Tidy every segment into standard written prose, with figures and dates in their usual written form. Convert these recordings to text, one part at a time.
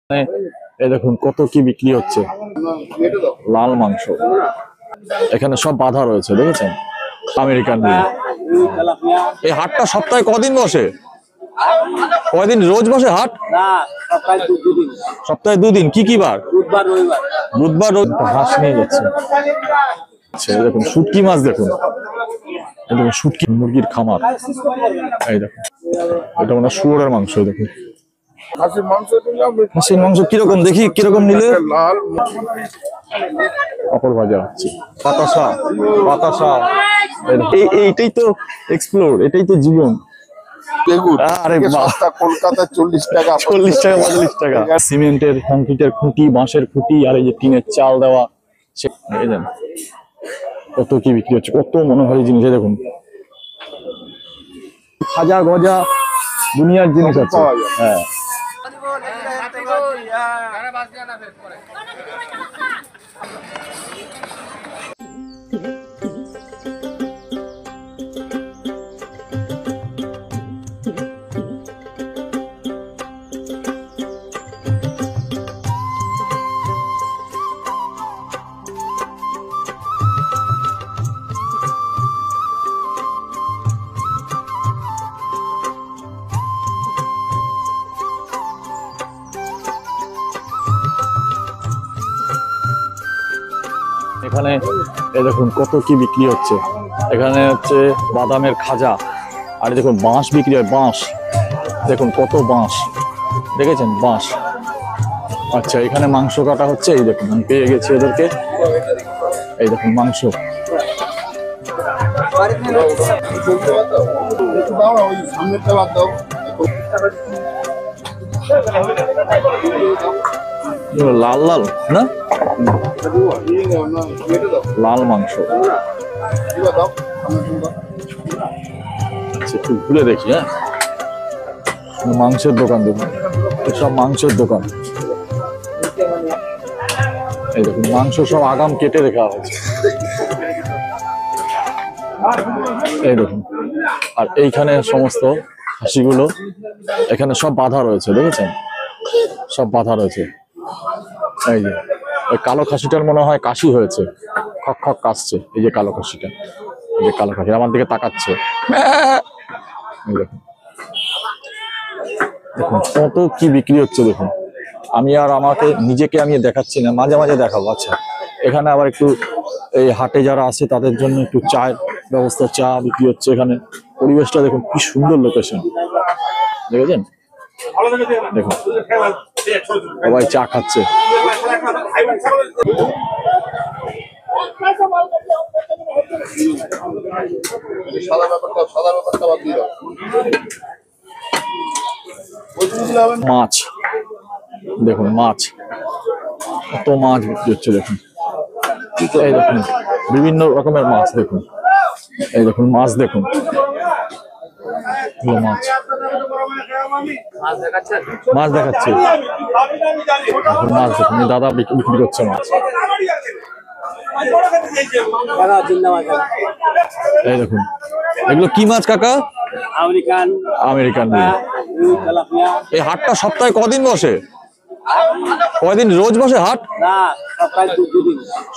এই দেখুন কত কি বিক্রি হচ্ছে। লাল মাংস এখানে সব বাধা রয়েছে, দেখেছেন? আমেরিকান মিল। এই হাটটা সপ্তাহে কদিন বসে? কয়দিন রোজ বসে হাট? সপ্তাহে দুদিন। কি কি বার? বুধবার রোজ। হাঁস নিয়ে যাচ্ছে। আচ্ছা, দেখুন শুটকি মাছ, দেখুন দেখুন শুটকি, মুরগির খামার। এই দেখুন এটা মানে শুয়োরের মাংস। দেখুন খাসির মাংস কিরকম, দেখি কিরকম নিলে। অপর ভাজা হচ্ছে, বাতাসা বাতাসা। এইটাই তো এক্সপ্লোর, এটাই তো জীবন। আরে কলকাতা 40 টাকা 40 টাকা 45 টাকা। সিমেন্টের কংক্রিটের খুঁটি, বাঁশের খুঁটি, আর এই যে টিনের চাল দেওয়া, কত কি বিক্রি হচ্ছে, কত মনোহারী জিনিস। দেখুন খাজা গজা দুনিয়ার জিনিস আছে। হ্যাঁ এখানে এই দেখুন কত কি বিক্রি হচ্ছে। এখানে হচ্ছে বাদামের খাজা, আর দেখুন বাঁশ বিক্রি হয়। বাঁশ দেখুন কত বাঁশ, দেখেছেন বাঁশ। আচ্ছা এখানে মাংস কাটা হচ্ছে। এই দেখুন আমি পেয়ে গেছি ওদেরকে। এই দেখুন মাংস। লাল লাল না, লাল মাংস। একটু ঘুরে দেখি। হ্যাঁ মাংসের দোকান, দেখুন সব মাংসের দোকান। এই দেখুন মাংস সব আগাম কেটে রাখা হয়েছে। এই দেখুন, আর এইখানে সমস্ত খাসিগুলো এখানে সব বাধা রয়েছে, দেখেছেন? সব বাধা রয়েছে। এই যে ওই কালো খাসিটার মনে হয় কাশি হয়েছে, খক খক কাশছে। এই যে কালো খাসিটা, এই যে কালো খাসি আমার দিকে তাকাচ্ছে। দেখুন দেখুন কত কি বিক্রি হচ্ছে। দেখুন আমি আর আমাকে নিজেকে আমি দেখাচ্ছি না, মাঝে মাঝে দেখাবো। আচ্ছা এখানে আবার একটু এই হাটে যারা আছে তাদের জন্য একটু চায়ের ব্যবস্থা, চা বিক্রি হচ্ছে এখানে। পরিবেশটা দেখুন কি সুন্দর লোকেশন, দেখেছেন? দেখুন সবাই চা খাচ্ছে। মাছ দেখুন, মাছ কত মাছ বিক্রি হচ্ছে। দেখুন এই দেখুন বিভিন্ন রকমের মাছ। দেখুন এই দেখুন মাছ, দেখুন মাছ মাছ দেখাচ্ছে। মাছ দেখুন দাদা বিক্রি করছে মাছ। এই দেখুন এগুলো কি মাছ কাকা? আমেরিকান মিল। এই হাটটা সপ্তাহে কদিন বসে? কয়দিন রোজ বসে হাট?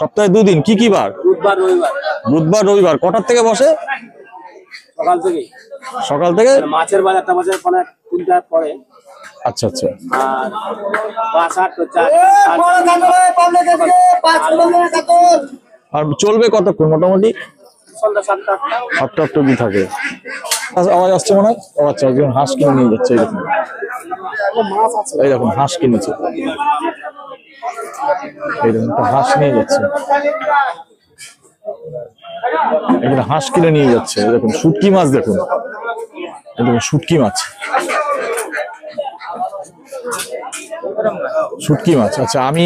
সপ্তাহে দুদিন। কি কি বার? বুধবার রবিবার। কটার থেকে বসে? সকাল থেকে। মাছের বাজারটা মাছের 3টার পরে। আচ্ছা আচ্ছা। আর চলবে কতক্ষণ মোটামুটি? সন্ধ্যা 7টা 7টা অব্দি থাকে। আওয়াজ আসছে মনে হয়। ও আচ্ছা, একজন হাঁস কিনে নিয়ে যাচ্ছে। এই দেখুন, এই দেখুন হাঁস কিনেছে। এই দেখুন একটা হাঁস নিয়ে যাচ্ছে। এখানে হাঁস কিনে নিয়ে যাচ্ছে। দেখুন শুটকি মাছ, দেখুন দেখুন শুটকি মাছ, শুটকি মাছ। আচ্ছা আমি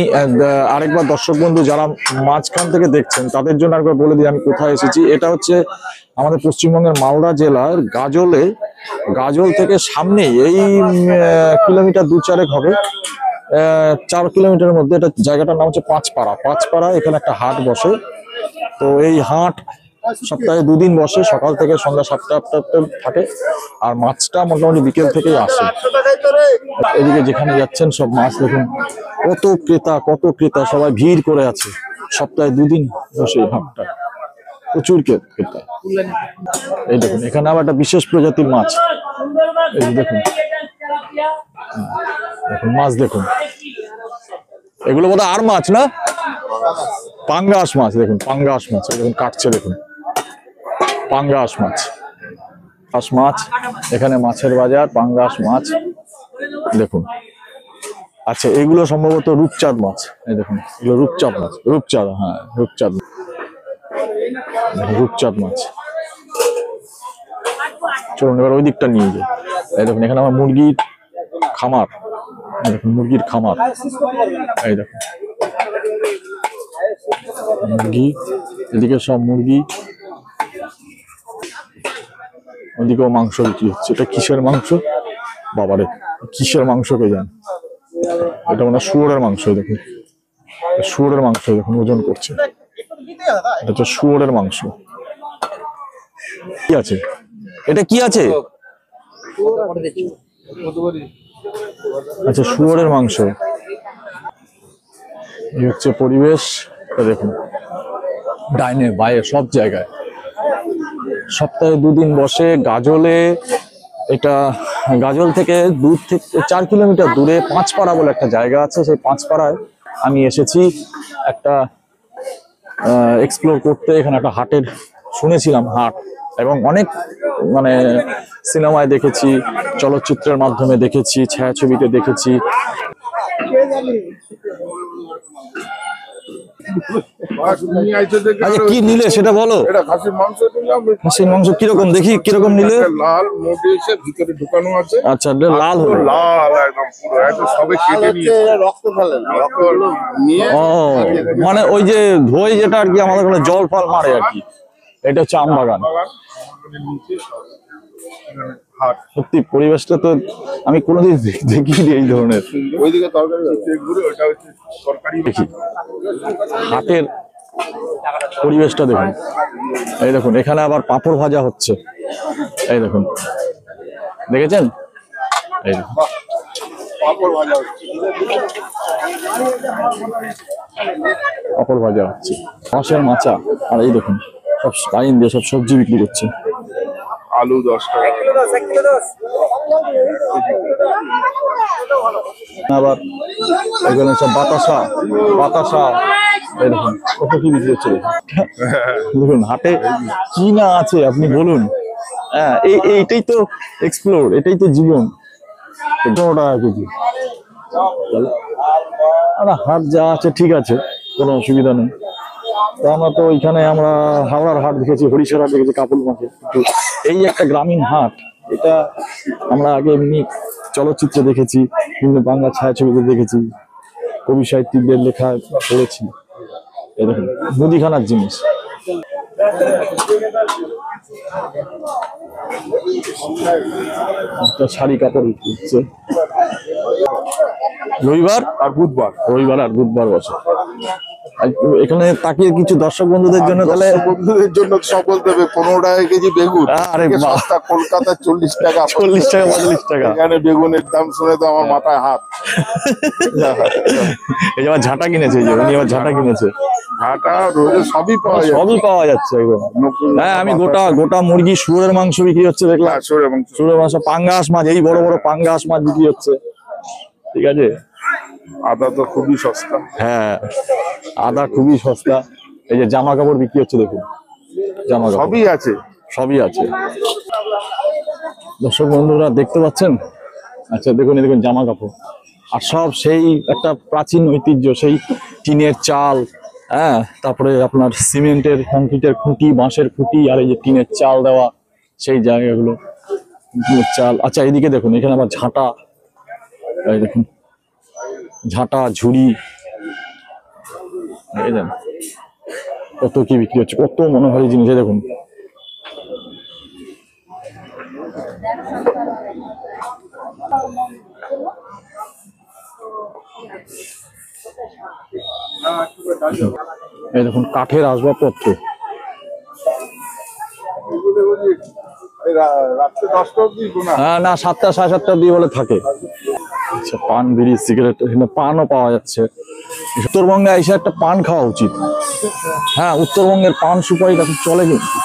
আরেকবার দর্শক বন্ধু যারা মাঝখান থেকে দেখছেন তাদের জন্য আরেকবার বলে দিই আমি কোথায় এসেছি। এটা হচ্ছে আমাদের পশ্চিমবঙ্গের মালদা জেলার গাজলে। গাজল থেকে সামনেই এই কিলোমিটার 2-4 হবে, 4 কিলোমিটারের মধ্যে। এটা জায়গাটার নাম হচ্ছে পাঁচপাড়া। পাঁচপাড়া এখানে একটা হাট বসে। তো এই হাট সপ্তাহে 2 দিন বসে, সকাল থেকে সন্ধ্যা 7টা 8টা থাকে। আর মাছটা মোটামুটি বিকেল থেকেই আসে। এদিকে যেখানে যাচ্ছেন সব মাছ দেখুন, কত ক্রেতা সবাই ভিড় করে আছে। সপ্তাহে 2 দিন বসে এই হাটটা, প্রচুর ক্রেতা। এই দেখুন এখানে আবার একটা বিশেষ প্রজাতির মাছ, এই যে দেখুন দেখুন মাছ দেখুন, এগুলো বোধহয় আর মাছ না, পাঙ্গাস মাছ। দেখুন পাঙ্গাস মাছ, দেখুন কাটছে, দেখুন পাঙ্গাস মাছ, মাছ। এখানে মাছের বাজার, পাঙ্গাস মাছ দেখুন। আচ্ছা এগুলো সম্ভবত রূপচাঁদ মাছ, এই দেখুন এগুলো রূপচাঁদ মাছ, রূপচাঁদ, হ্যাঁ রূপচাঁদ, রূপচাঁদ মাছ। চলুন এবার ওই দিকটা নিয়ে যাই। এই দেখুন এখানে আমার মুরগির খামার, দেখুন মুরগির খামার, এই দেখুন মুরগি, এদিকে সব মুরগি, ওদিকেও মাংস বিক্রি হচ্ছে। এটা কিসের মাংস বাবারে, কিসের মাংস কে জান, এটা মানে শুয়োরের মাংস। দেখুন শুয়োরের মাংস, দেখুন ওজন করছে, এটা হচ্ছে শুয়োরের মাংস। কি আছে এটা, কি আছে? আচ্ছা শুয়োরের মাংস। এই হচ্ছে পরিবেশ, দেখুন ডাইনে বাইরে সব জায়গায়। সপ্তাহে 2 দিন বসে গাজলে। এটা গাজল থেকে দূর থেকে 4 কিলোমিটার দূরে পাঁচপাড়া বলে একটা জায়গা আছে, সেই পাঁচপাড়ায় আমি এসেছি একটা এক্সপ্লোর করতে। এখানে একটা হাটের শুনেছিলাম হাট, এবং অনেক মানে সিনেমায় দেখেছি, চলচ্চিত্রের মাধ্যমে দেখেছি, ছায়াছবিতে দেখেছি। আচ্ছা কি নিলে সেটা বলো। এটা খাসির মাংস নিলাম, খাসির মাংস কিরকম, দেখি কিরকম নিলে। একটা লাল মোটে এসে ভিতরে ঢুকানো আছে। আচ্ছা এটা লাল হবে, লাল একদম পুরো, একদম সবে কেটে নিয়ে রক্ত ফেলেন, রক্ত নিয়ে ও মানে ওই যে ধই যেটা আর কি আমাদের ওখানে জল ফল মারে আর কি, এটা হচ্ছে আম বাগান। সত্যি পরিবেশটা তো আমি কোনোদিন দেখিনি এই ধরনের। ওইদিকে তরকারি ঘুরে, ওটা হচ্ছে তরকারি। দেখি হাটের পরিবেশটা দেখুন, এই দেখুন এখানে আবার পাঁপড় ভাজা হচ্ছে, এই দেখুন দেখেছেন, এই দেখুন পাঁপড় ভাজা হচ্ছে। পাঁপড় ভাজা হচ্ছে, হাঁসের মাচা। আর এই দেখুন সব লাইন দিয়ে সব সবজি বিক্রি করছে। আলু 10 টাকা। আবার এখানে সব বাতাসা, বাতাসা, এই দেখুন কত কি বিক্রি হচ্ছে। দেখুন হাটে কি না আছে আপনি বলুন। হ্যাঁ এইটাই তো এক্সপ্লোর, এটাই তো জীবন। 15 টাকা কেজি। আর হাট যা আছে ঠিক আছে, কোনো অসুবিধা নেই। তো আমরা তো ওইখানে আমরা হাওড়ার হাট দেখেছি, হরিশ্বর হাট দেখেছি, কাপুল মাঠে, কিন্তু এই একটা গ্রামীণ হাট, এটা আমরা আগে এমনি চলচ্চিত্রে দেখেছি, কিন্তু বাংলা ছায়াছবিতে দেখেছি, কবি সাহিত্যিকদের লেখা পড়েছি। এরকম মুদিখানার জিনিস। একটা শাড়ি কাপড় বিক্রি হচ্ছে। রবিবার আর বুধবার, রবিবার আর বুধবার বসে। আর এখানে তাকিয়ে কিছু দর্শক বন্ধুদের জন্য, তাহলে বন্ধুদের জন্য সব বলতে হবে 15 টাকা কেজি বেগুন। আরে বাহ, সস্তা, কলকাতা 40 টাকা, 40 টাকা 45 টাকা। এখানে বেগুনের দাম শুনে তো আমার মাথায় হাত। এই যে আমার ঝাঁটা কিনেছে, এই যে উনি আমার ঝাঁটা কিনেছে। ঘাটা রোজে সবই পাওয়া যায়, সবই পাওয়া যাচ্ছে একদম। হ্যাঁ আমি গোটা মুরগি, শুয়োরের মাংস বিক্রি হচ্ছে দেখলাম, শুয়োরের মাংস, পাঙ্গাস মাছ, এই বড় বড় পাঙ্গাস মাছ বিক্রি হচ্ছে। ঠিক আছে, আদা তো খুবই সস্তা। হ্যাঁ আদা খুবই সস্তা। এই যে জামা কাপড় বিক্রি হচ্ছে দেখুন, জামা কাপড় সবই আছে, সবই আছে। দর্শক বন্ধুরা দেখতে পাচ্ছেন, আচ্ছা দেখুন দেখুন জামা কাপড়, আর সব সেই একটা প্রাচীন ঐতিহ্য, সেই টিনের চাল, হ্যাঁ তারপরে আপনার সিমেন্টের কংক্রিটের খুঁটি, বাঁশের খুঁটি, আর এই যে টিনের চাল দেওয়া সেই জায়গাগুলো, টিনের চাল। আচ্ছা এইদিকে দেখুন এখানে আবার ঝাঁটা, এই দেখুন ঝাঁটা, ঝুড়ি, এই দেখুন কত কি বিক্রি হচ্ছে, কত মনোহারী জিনিস। দেখুন এই দেখুন কাঠের আসবাবপত্র, রাত্রে 10টা অব্দি গোনা। হ্যাঁ, না 7টা 7:30 দিয়ে বলে থাকে। আচ্ছা, পান বিড়ি সিগারেট, এখানে পানও পাওয়া যাচ্ছে। উত্তরবঙ্গে এসে একটা পান খাওয়া উচিত। হ্যাঁ, উত্তরবঙ্গের পান সুপারিটা খুব চলে কিন্তু।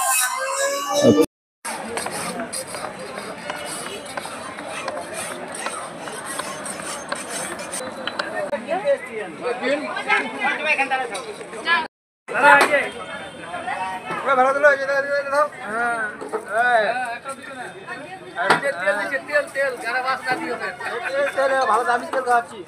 ভালো দামি তেল খাওয়াচ্ছি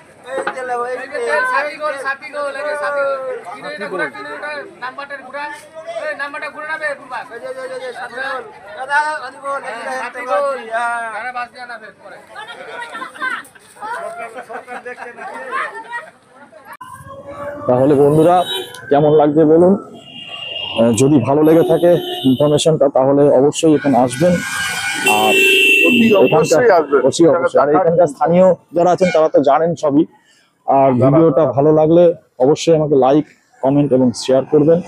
তাহলে বন্ধুরা, কেমন লাগছে বলুন। যদি ভালো লেগে থাকে ইনফরমেশনটা, তাহলে অবশ্যই এখানে আসবেন। আর অবশ্যই আসবে। অবশ্যই। আর এখানকার স্থানীয় যারা আছেন তারা তো জানেন সবই। আর ভিডিওটা ভালো লাগলে অবশ্যই আমাকে লাইক, কমেন্ট এবং শেয়ার করবেন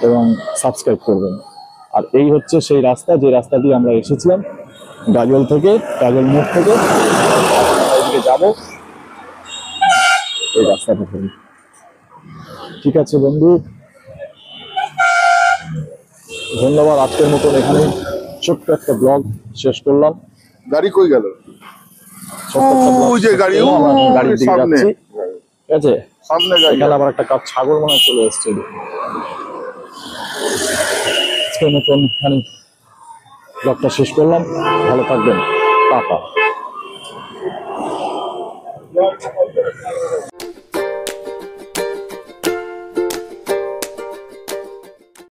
এবং সাবস্ক্রাইব করবেন। আর এই হচ্ছে সেই রাস্তা, যে রাস্তা দিয়ে আমরা এসেছিলাম গাজল থেকে, গাজল মোড় থেকে এদিকে যাব এই রাস্তাটা থেকে। ঠিক আছে বন্ধু, ধন্যবাদ। আজকের মতন এখানে ছোট্ট একটা ব্লগ শেষ করলাম। গাড়ি কই গেল? ছোট্ট একটা vlog ওই যে শেষ গাড়ি, করলাম। আমি ওই গাড়ির দিকে সামনে। যাচ্ছি। ঠিক আছে, সামনে গাড়ি। এখানে আবার একটা কাপ ছাগল মনে হয় চলে এসছে। আজকের মতন এখানে ব্লগটা শেষ করলাম। ভালো থাকবেন, টাটা।